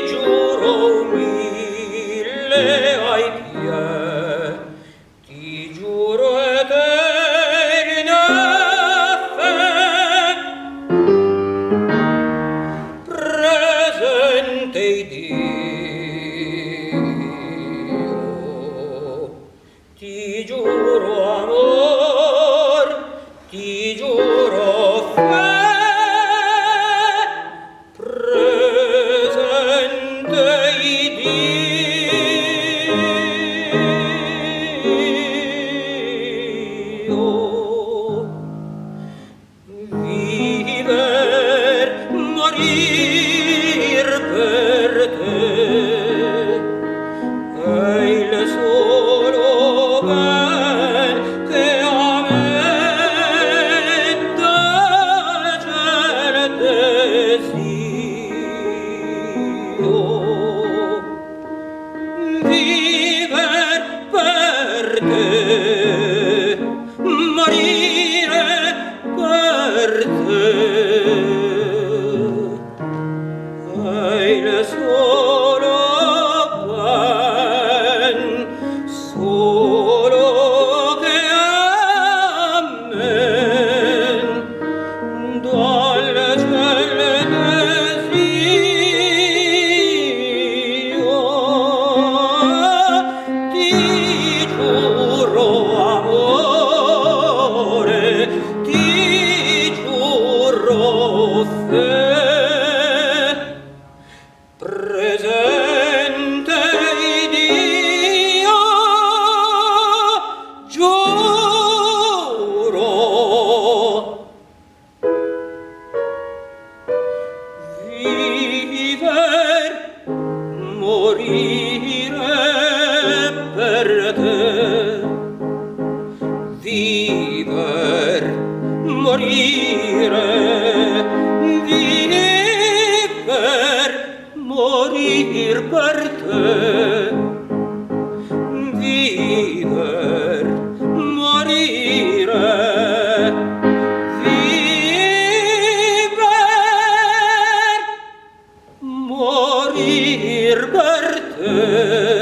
giuro mille ai piedi, ti giuro eterna fe, presente Dio, ti giuro amor, ti giuro fe. Viver, morir per te è il solo ben che a me dà certezio. Viver per te, morire per te è il solo ben, solo che a me dal certezio. Ti giuro amore, ti giuro fe, presente Dio, giuro. Viver, morire per te, viver, morire, viver, morir per te, viver, morire, viver, morir per te.